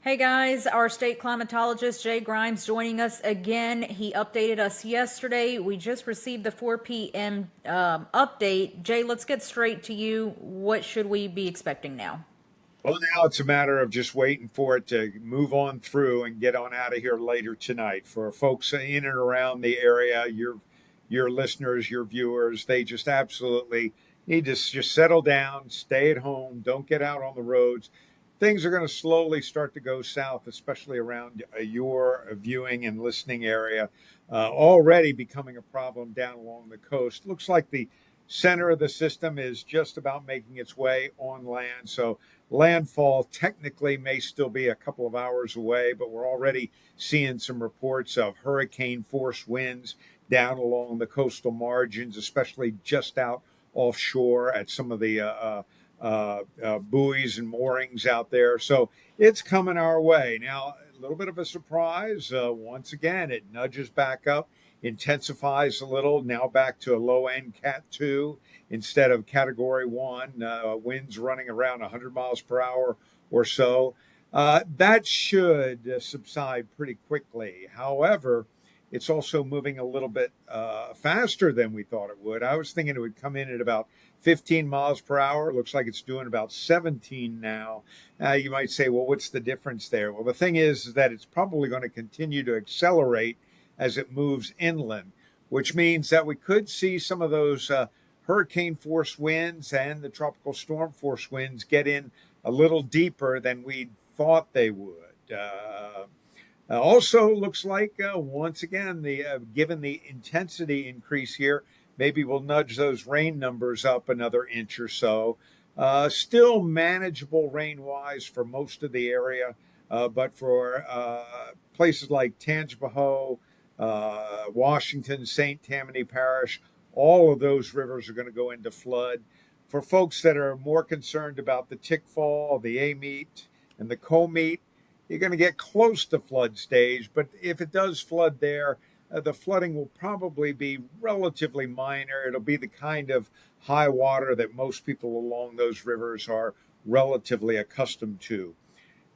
Hey guys, our state climatologist Jay Grymes joining us again. He updated us yesterday. We just received the 4 p.m. Update. Jay, let's get straight to you. What should we be expecting now? Well, now it's a matter of just waiting for it to move on through and get on out of here later tonight. For folks in and around the area, your listeners, your viewers, they just absolutely need to just settle down, stay at home, don't get out on the roads. Things are going to slowly start to go south, especially around your viewing and listening area. Already becoming a problem down along the coast. Looks like the center of the system is just about making its way on land. So landfall technically may still be a couple of hours away, but we're already seeing some reports of hurricane force winds down along the coastal margins, especially just out offshore at some of the buoys and moorings out there. So it's coming our way. Now, a little bit of a surprise. Once again, it nudges back up, intensifies a little, now back to a low end Cat 2 instead of Category 1. Winds running around 100 miles per hour or so. That should subside pretty quickly. However, it's also moving a little bit faster than we thought it would. I was thinking it would come in at about 15 miles per hour. It looks like it's doing about 17 now. You might say, well, what's the difference there? Well, the thing is that it's probably going to continue to accelerate as it moves inland, which means that we could see some of those hurricane force winds and the tropical storm force winds get in a little deeper than we thought they would. Also, looks like once again, the given the intensity increase here, maybe we'll nudge those rain numbers up another inch or so. Still manageable rain wise for most of the area, but for places like Tangipahoa, Washington, St. Tammany Parish, all of those rivers are going to go into flood. For folks that are more concerned about the Tickfall, the Amite, and the Comite, you're going to get close to flood stage. But if it does flood there, the flooding will probably be relatively minor. It'll be the kind of high water that most people along those rivers are relatively accustomed to.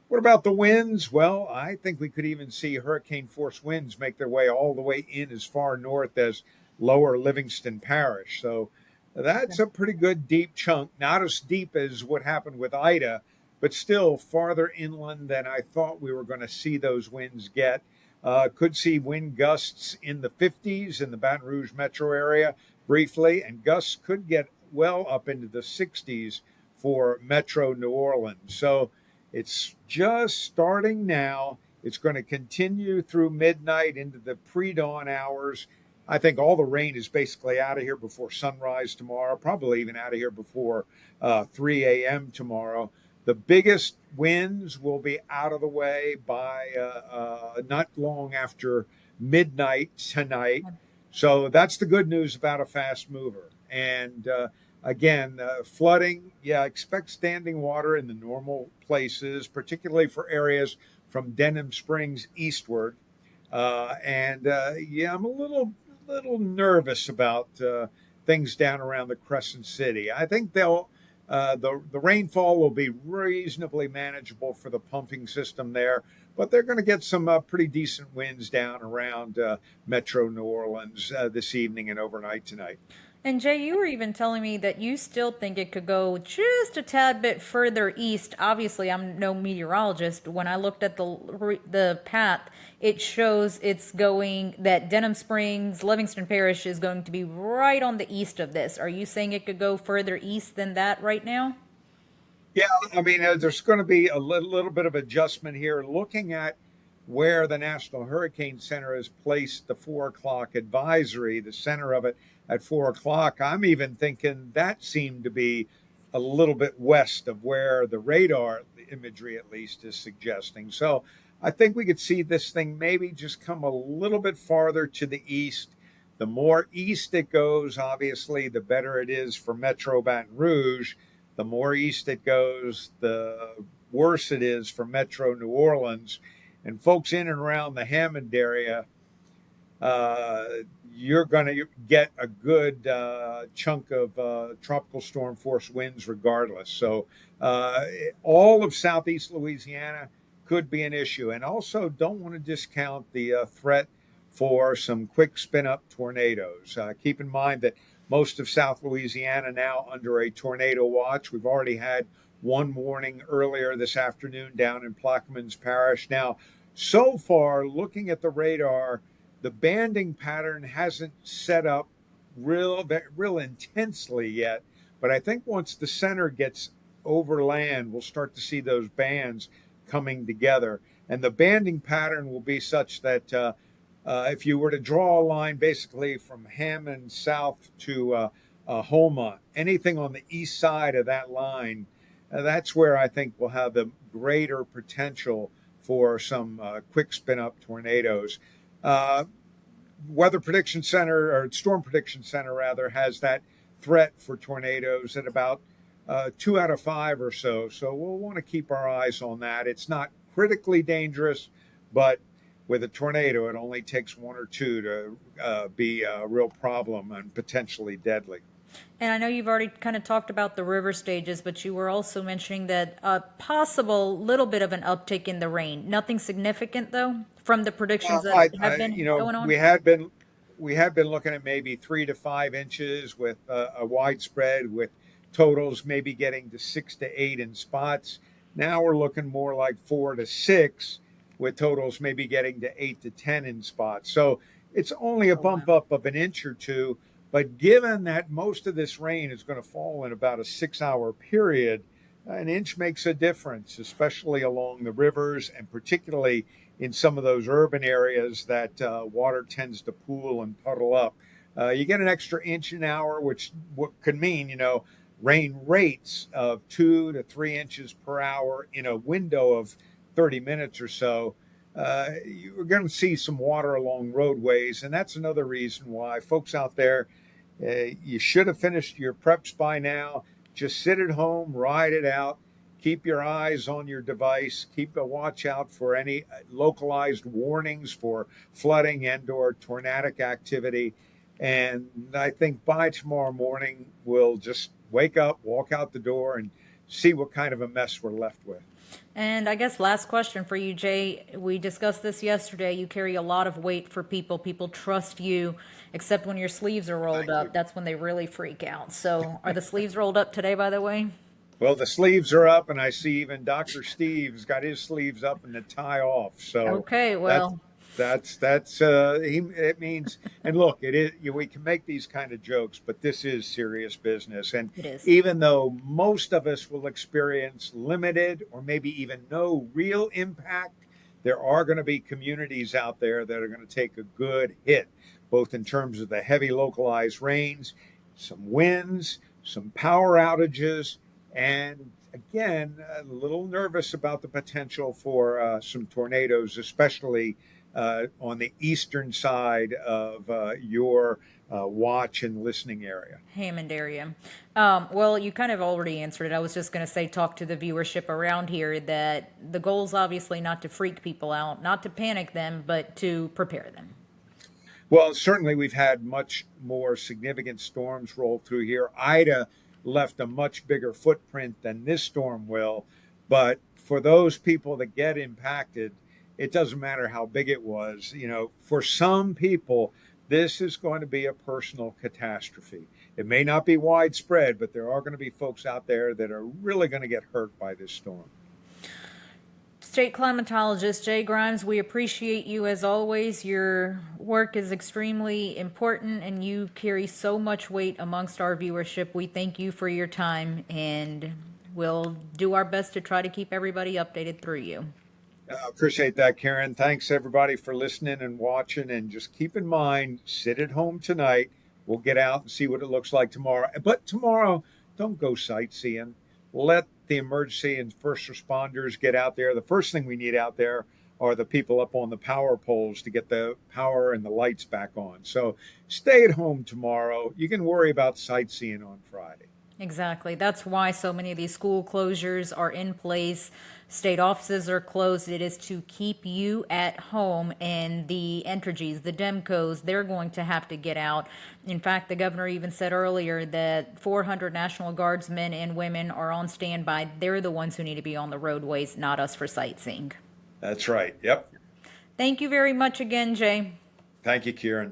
What about the winds? Well, I think we could even see hurricane force winds make their way all the way in as far north as lower Livingston Parish. So that's a pretty good deep chunk. Not as deep as what happened with Ida, but still farther inland than I thought we were going to see those winds get. Could see wind gusts in the 50s in the Baton Rouge metro area briefly, and gusts could get well up into the 60s for metro New Orleans. So it's just starting now. It's going to continue through midnight into the pre dawn hours. I think all the rain is basically out of here before sunrise tomorrow, probably even out of here before 3 a.m. tomorrow. The biggest winds will be out of the way by not long after midnight tonight. So that's the good news about a fast mover. And again, flooding, yeah, expect standing water in the normal places, particularly for areas from Denham Springs eastward. Yeah, I'm a little nervous about things down around the Crescent City. I think the rainfall will be reasonably manageable for the pumping system there, but they're going to get some pretty decent winds down around Metro New Orleans this evening and overnight tonight. And Jay, you were even telling me that you still think it could go just a tad bit further east. Obviously, I'm no meteorologist. When I looked at the path, it shows it's going that Denham Springs, Livingston Parish is going to be right on the east of this. Are you saying it could go further east than that right now? Yeah, I mean, there's going to be a little bit of adjustment here. Looking at where the National Hurricane Center has placed the 4 o'clock advisory, the center of it at 4 o'clock, I'm even thinking that seemed to be a little bit west of where the radar imagery, at least, is suggesting. So I think we could see this thing maybe just come a little bit farther to the east. The more east it goes, obviously, the better it is for Metro Baton Rouge. The more east it goes, the worse it is for Metro New Orleans. And folks in and around the Hammond area, uh, you're going to get a good chunk of tropical storm force winds regardless. So, all of southeast Louisiana, could be an issue. And also, don't want to discount the threat for some quick spin up tornadoes. Keep in mind that most of South Louisiana now under a tornado watch. We've already had one warning earlier this afternoon down in Plaquemines Parish. Now, so far, looking at the radar, the banding pattern hasn't set up real intensely yet. But I think once the center gets over land, we'll start to see those bands coming together. And the banding pattern will be such that if you were to draw a line basically from Hammond south to Homa, anything on the east side of that line, that's where I think we'll have the greater potential for some quick spin up tornadoes. Uh, Weather Prediction Center, or Storm Prediction Center rather, has that threat for tornadoes at about 2 out of 5 or so. So we'll want to keep our eyes on that. It's not critically dangerous, but with a tornado, it only takes one or two to be a real problem and potentially deadly. And I know you've already kind of talked about the river stages, but you were also mentioning that a possible little bit of an uptick in the rain. Nothing significant though from the predictions that have been going on. We had been looking at maybe 3 to 5 inches with a widespread with totals maybe getting to 6 to 8 in spots. Now we're looking more like 4 to 6 with totals maybe getting to 8 to 10 in spots. So it's only a Oh wow. bump up of an inch or two. But given that most of this rain is going to fall in about a 6 hour period, an inch makes a difference, especially along the rivers and particularly in some of those urban areas that water tends to pool and puddle up. You get an extra inch an hour, which could mean, rain rates of 2 to 3 inches per hour in a window of 30 minutes or so. You're going to see some water along roadways. And that's another reason why folks out there, you should have finished your preps by now. Just sit at home, ride it out. Keep your eyes on your device. Keep a watch out for any localized warnings for flooding and/or tornadic activity. And I think by tomorrow morning, we'll just wake up, walk out the door, and see what kind of a mess we're left with. And I guess last question for you, Jay. We discussed this yesterday. You carry a lot of weight for people. People trust you, except when your sleeves are rolled Thank you. up. That's when they really freak out. So, are the sleeves rolled up today, by the way? Well, the sleeves are up, and I see even Dr. Steve's got his sleeves up and the tie off. So Okay, that's well, it means. And look, it is, we can make these kind of jokes, but this is serious business. And it is. even though most of us will experience limited or maybe even no real impact, there are going to be communities out there that are going to take a good hit, both in terms of the heavy localized rains, some winds, some power outages, and again, a little nervous about the potential for some tornadoes, especially on the eastern side of your watch and listening area. Hammond area. Well, you kind of already answered it. I was just going to say, talk to the viewership around here that the goal is obviously not to freak people out, not to panic them, but to prepare them. Well, certainly we've had much more significant storms roll through here. Ida left a much bigger footprint than this storm will. But for those people that get impacted, it doesn't matter how big it was. For some people, this is going to be a personal catastrophe. It may not be widespread, but there are going to be folks out there that are really going to get hurt by this storm. State climatologist Jay Grymes, we appreciate you as always. Your work is extremely important and you carry so much weight amongst our viewership. We thank you for your time and we'll do our best to try to keep everybody updated through you. Appreciate that, Karen. Thanks everybody for listening and watching. And just keep in mind, sit at home tonight. We'll get out and see what it looks like tomorrow. But tomorrow, don't go sightseeing. Let the emergency and first responders get out there. The first thing we need out there are the people up on the power poles to get the power and the lights back on. So stay at home tomorrow. You can worry about sightseeing on Friday. Exactly. That's why so many of these school closures are in place. State offices are closed. It is to keep you at home, and the Entergies, the Demcos, they're going to have to get out. In fact, the governor even said earlier that 400 National Guardsmen and women are on standby. They're the ones who need to be on the roadways, not us for sightseeing. That's right. Yep. Thank you very much again, Jay. Thank you, Kieran.